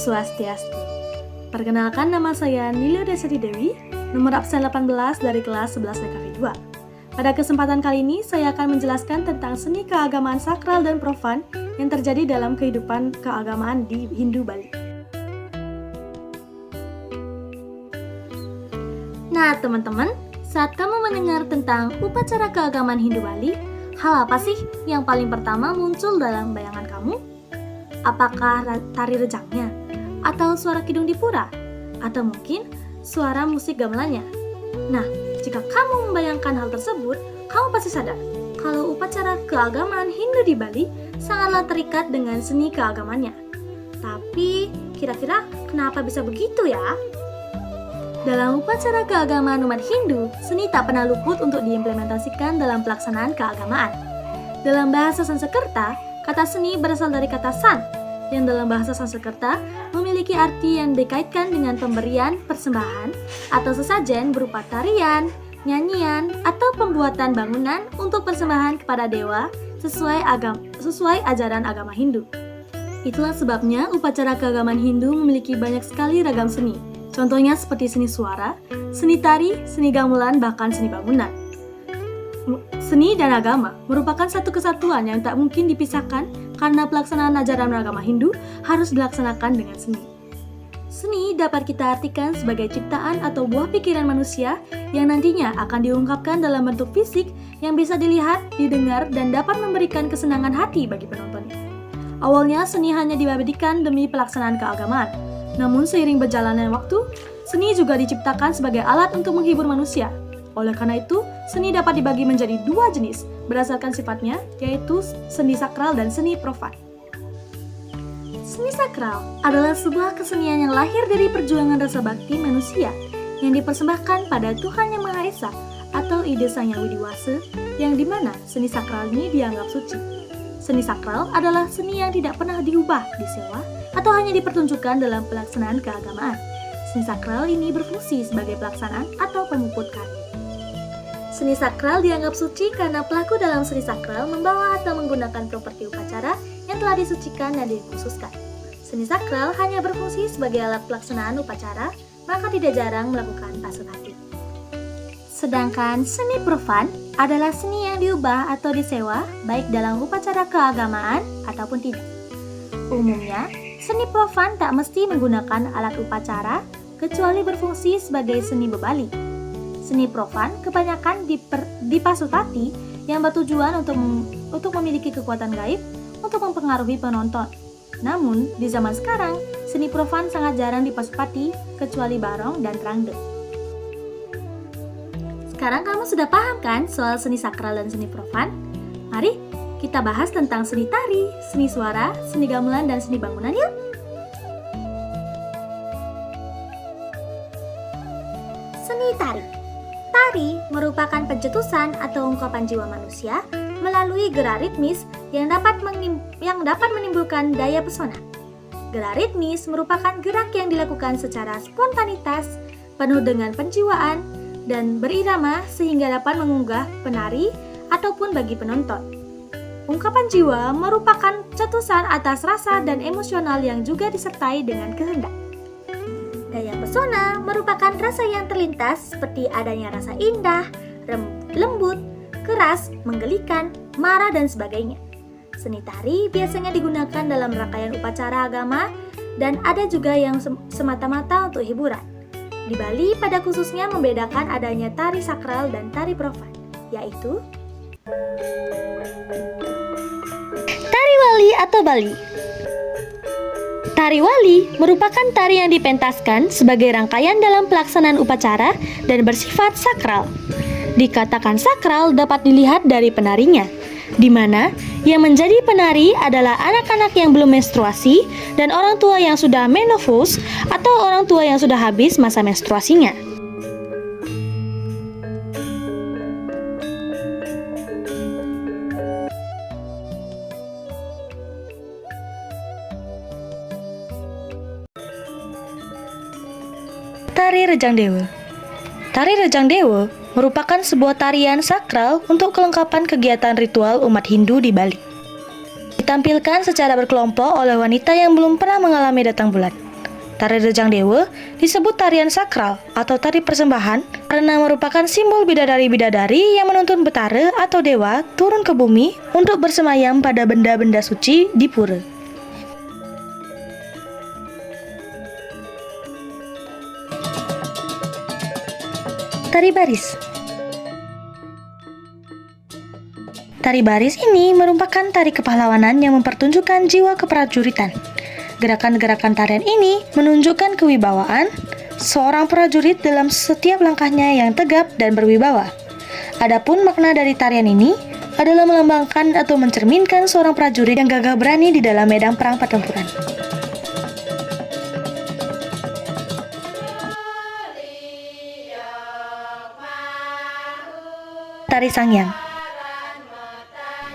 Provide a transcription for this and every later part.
Swastiastu. Perkenalkan, nama saya Nilio Desari Dewi, nomor absen 18 dari kelas 11 DKV 2. Pada kesempatan kali ini, saya akan menjelaskan tentang seni keagamaan sakral dan profan yang terjadi dalam kehidupan keagamaan di Hindu Bali. Nah, teman-teman, saat kamu mendengar tentang upacara keagamaan Hindu Bali, hal apa sih yang paling pertama muncul dalam bayangan kamu? Apakah tari rejangnya? Atau suara kidung di pura? Atau mungkin suara musik gamelannya? Nah, jika kamu membayangkan hal tersebut, kamu pasti sadar kalau upacara keagamaan Hindu di Bali sangatlah terikat dengan seni keagamannya. Tapi, kira-kira kenapa bisa begitu ya? Dalam upacara keagamaan umat Hindu, seni tak pernah luput untuk diimplementasikan dalam pelaksanaan keagamaan. Dalam bahasa Sanskerta, kata seni berasal dari kata san, yang dalam bahasa Sanskerta memiliki arti yang dikaitkan dengan pemberian persembahan atau sesajen berupa tarian, nyanyian, atau pembuatan bangunan untuk persembahan kepada dewa sesuai ajaran agama Hindu. Itulah sebabnya upacara keagamaan Hindu memiliki banyak sekali ragam seni. Contohnya seperti seni suara, seni tari, seni gamelan, bahkan seni bangunan. Seni dan agama merupakan satu kesatuan yang tak mungkin dipisahkan karena pelaksanaan ajaran agama Hindu harus dilaksanakan dengan seni. Seni dapat kita artikan sebagai ciptaan atau buah pikiran manusia yang nantinya akan diungkapkan dalam bentuk fisik yang bisa dilihat, didengar, dan dapat memberikan kesenangan hati bagi penontonnya. Awalnya seni hanya diabadikan demi pelaksanaan keagamaan, namun seiring berjalannya waktu, seni juga diciptakan sebagai alat untuk menghibur manusia. Oleh karena itu, seni dapat dibagi menjadi dua jenis berdasarkan sifatnya, yaitu seni sakral dan seni profan. Seni sakral adalah sebuah kesenian yang lahir dari perjuangan rasa bakti manusia yang dipersembahkan pada Tuhan Yang Maha Esa atau ide Sang Yang Widiwasa, yang dimana seni sakral ini dianggap suci. Seni sakral adalah seni yang tidak pernah diubah, disewa, atau hanya dipertunjukkan dalam pelaksanaan keagamaan. Seni sakral ini berfungsi sebagai pelaksanaan atau pemuput karya. Seni sakral dianggap suci karena pelaku dalam seni sakral membawa atau menggunakan properti upacara yang telah disucikan dan dikhususkan. Seni sakral hanya berfungsi sebagai alat pelaksanaan upacara, maka tidak jarang melakukan pasut hati. Sedangkan seni profan adalah seni yang diubah atau disewa baik dalam upacara keagamaan ataupun tidak. Umumnya, seni profan tak mesti menggunakan alat upacara kecuali berfungsi sebagai seni bebali. Seni profan kebanyakan dipasutati yang bertujuan untuk memiliki kekuatan gaib untuk mempengaruhi penonton. Namun, di zaman sekarang, seni profan sangat jarang dipasutati kecuali barong dan rangde. Sekarang kamu sudah paham kan soal seni sakral dan seni profan? Mari kita bahas tentang seni tari, seni suara, seni gamelan, dan seni bangunan yuk! Seni tari. Tari merupakan pencetusan atau ungkapan jiwa manusia melalui gerak ritmis yang dapat menimbulkan daya pesona. Gerak ritmis merupakan gerak yang dilakukan secara spontanitas, penuh dengan penjiwaan, dan berirama sehingga dapat mengunggah penari ataupun bagi penonton. Ungkapan jiwa merupakan cetusan atas rasa dan emosional yang juga disertai dengan kehendak. Daya pesona merupakan rasa yang terlintas seperti adanya rasa indah, lembut, keras, menggelikan, marah, dan sebagainya. Seni tari biasanya digunakan dalam rangkaian upacara agama dan ada juga yang semata-mata untuk hiburan. Di Bali pada khususnya membedakan adanya tari sakral dan tari profan, yaitu Tari Wali atau Bali. Tari wali merupakan tari yang dipentaskan sebagai rangkaian dalam pelaksanaan upacara dan bersifat sakral. Dikatakan sakral dapat dilihat dari penarinya, di mana yang menjadi penari adalah anak-anak yang belum menstruasi dan orang tua yang sudah menopause atau orang tua yang sudah habis masa menstruasinya. Tari Rejang Dewa. Tari Rejang Dewa merupakan sebuah tarian sakral untuk kelengkapan kegiatan ritual umat Hindu di Bali. Ditampilkan secara berkelompok oleh wanita yang belum pernah mengalami datang bulan. Tari Rejang Dewa disebut tarian sakral atau tari persembahan karena merupakan simbol bidadari-bidadari yang menuntun betara atau dewa turun ke bumi untuk bersemayam pada benda-benda suci di pura. Tari baris. Tari baris ini merupakan tari kepahlawanan yang mempertunjukkan jiwa keprajuritan. Gerakan-gerakan tarian ini menunjukkan kewibawaan seorang prajurit dalam setiap langkahnya yang tegap dan berwibawa. Adapun makna dari tarian ini adalah melambangkan atau mencerminkan seorang prajurit yang gagah berani di dalam medan perang pertempuran. Tari Sangyang.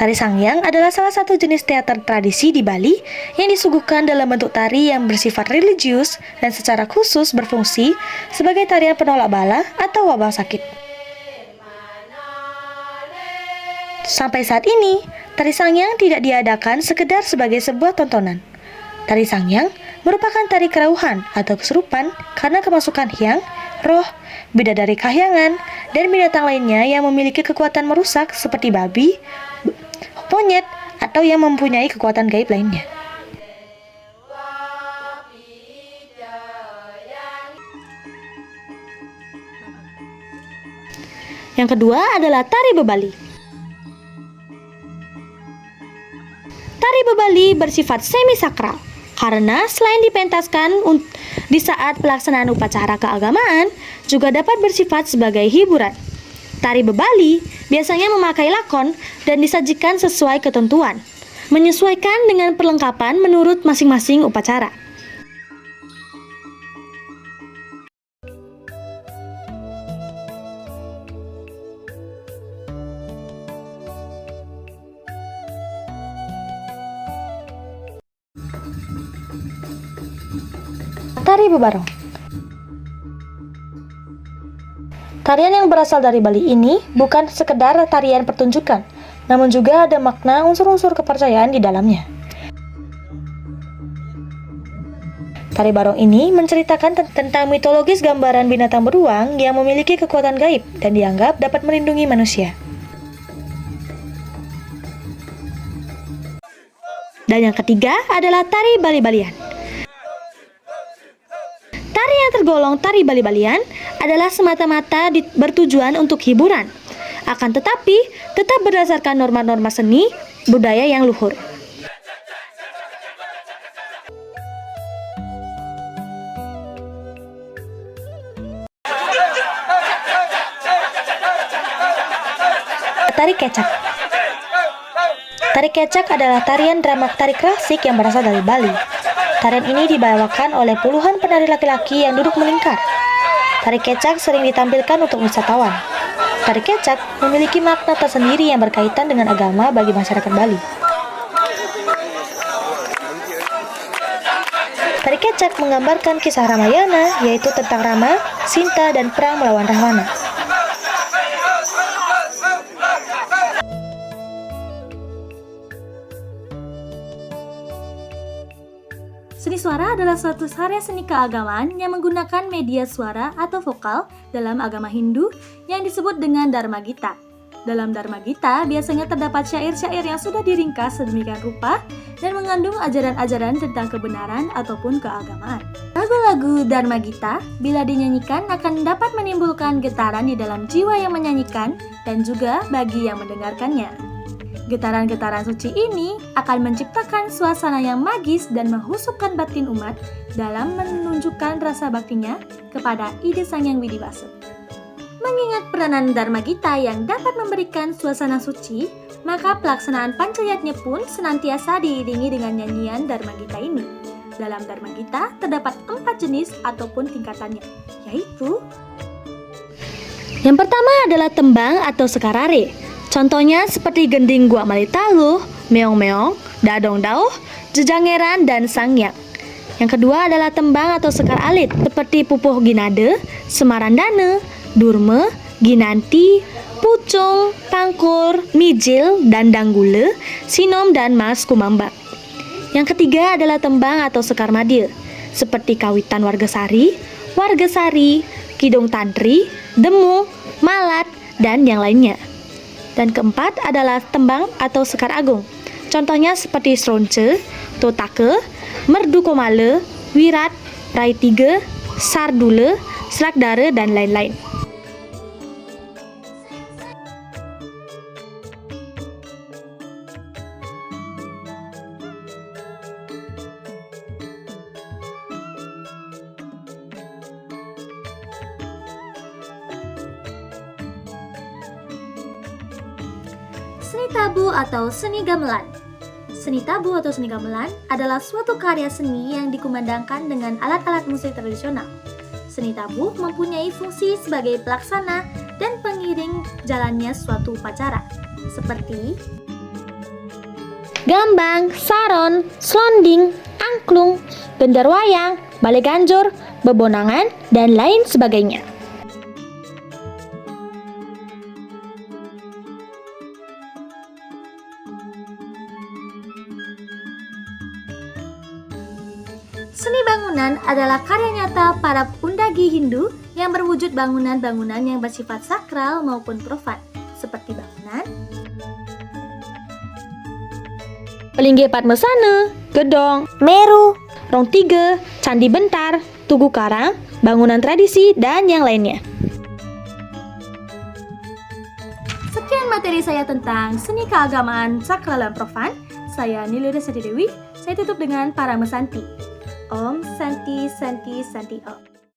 Tari Sangyang adalah salah satu jenis teater tradisi di Bali yang disuguhkan dalam bentuk tari yang bersifat religius dan secara khusus berfungsi sebagai tarian penolak bala atau wabah sakit. Sampai saat ini, Tari Sangyang tidak diadakan sekedar sebagai sebuah tontonan. Tari Sangyang merupakan tari kerauhan atau kesurupan karena kemasukan hyang, roh, bidadari kahyangan, dan binatang lainnya yang memiliki kekuatan merusak seperti babi, monyet, atau yang mempunyai kekuatan gaib lainnya. Yang kedua adalah tari bebali. Tari bebali bersifat semi-sakral karena selain dipentaskan di saat pelaksanaan upacara keagamaan, juga dapat bersifat sebagai hiburan. Tari bebali biasanya memakai lakon dan disajikan sesuai ketentuan, menyesuaikan dengan perlengkapan menurut masing-masing upacara. Tari Bebarong. Tarian yang berasal dari Bali ini bukan sekedar tarian pertunjukan, namun juga ada makna unsur-unsur kepercayaan di dalamnya. Tari Barong ini menceritakan tentang mitologis gambaran binatang beruang yang memiliki kekuatan gaib dan dianggap dapat melindungi manusia. Dan yang ketiga adalah tari Bali-Balian. Tari yang tergolong tari Bali-Balian adalah semata-mata bertujuan untuk hiburan, akan tetapi tetap berdasarkan norma-norma seni budaya yang luhur. Tari Kecak. Tari Kecak adalah tarian drama tari klasik yang berasal dari Bali. Tarian ini dibawakan oleh puluhan penari laki-laki yang duduk melingkar. Tari Kecak sering ditampilkan untuk wisatawan. Tari Kecak memiliki makna tersendiri yang berkaitan dengan agama bagi masyarakat Bali. Tari Kecak menggambarkan kisah Ramayana, yaitu tentang Rama, Sinta, dan perang melawan Rahwana. Seni suara adalah suatu karya seni keagamaan yang menggunakan media suara atau vokal dalam agama Hindu yang disebut dengan Dharma Gita. Dalam Dharma Gita biasanya terdapat syair-syair yang sudah diringkas sedemikian rupa dan mengandung ajaran-ajaran tentang kebenaran ataupun keagamaan. Lagu-lagu Dharma Gita bila dinyanyikan akan dapat menimbulkan getaran di dalam jiwa yang menyanyikan dan juga bagi yang mendengarkannya. Getaran-getaran suci ini akan menciptakan suasana yang magis dan menghusupkan batin umat dalam menunjukkan rasa baktinya kepada ide Sang Hyang Widibasa. Mengingat peranan Dharma Gita yang dapat memberikan suasana suci, maka pelaksanaan pancayatnya pun senantiasa diiringi dengan nyanyian Dharma Gita ini. Dalam Dharma Gita terdapat 4 jenis ataupun tingkatannya, yaitu yang pertama adalah tembang atau sekarare. Contohnya seperti gending gua malitaluh, meong-meong, dadong dauh, jejangeran, dan sangyang. Yang kedua adalah tembang atau sekar alit seperti pupuh ginade, semarandane, durme, ginanti, pucung, pangkur, mijil, dan danggule, sinom, dan mas kumambak. Yang ketiga adalah tembang atau sekar madil. seperti Kawitan Wargasari, Kidung Tantri, Demu, Malat, dan yang lainnya. Dan keempat adalah tembang atau sekar agung. Contohnya seperti Sronce, Totake, Merdu Komale, Wirat, Rai Tiga, Sardule, Srakdare, dan lain-lain. Seni tabu atau seni gamelan. Seni tabu atau seni gamelan adalah suatu karya seni yang dikumandangkan dengan alat-alat musik tradisional. Seni tabu mempunyai fungsi sebagai pelaksana dan pengiring jalannya suatu upacara, seperti Gambang, Saron, Slonding, Angklung, Gendar Wayang, Balai Ganjur, Bebonangan, dan lain sebagainya. seni bangunan adalah karya nyata para pundagi Hindu yang berwujud bangunan-bangunan yang bersifat sakral maupun profan, seperti bangunan Pelinggi Padmasana, Gedong, Meru, Rong Tiga, Candi Bentar, Tugu Karang, bangunan tradisi, dan yang lainnya. Sekian materi saya tentang seni keagamaan sakral dan profan. Saya Nilida Santi Dewi. Saya tutup dengan para mesanti. Om Santi Santi Santi Om.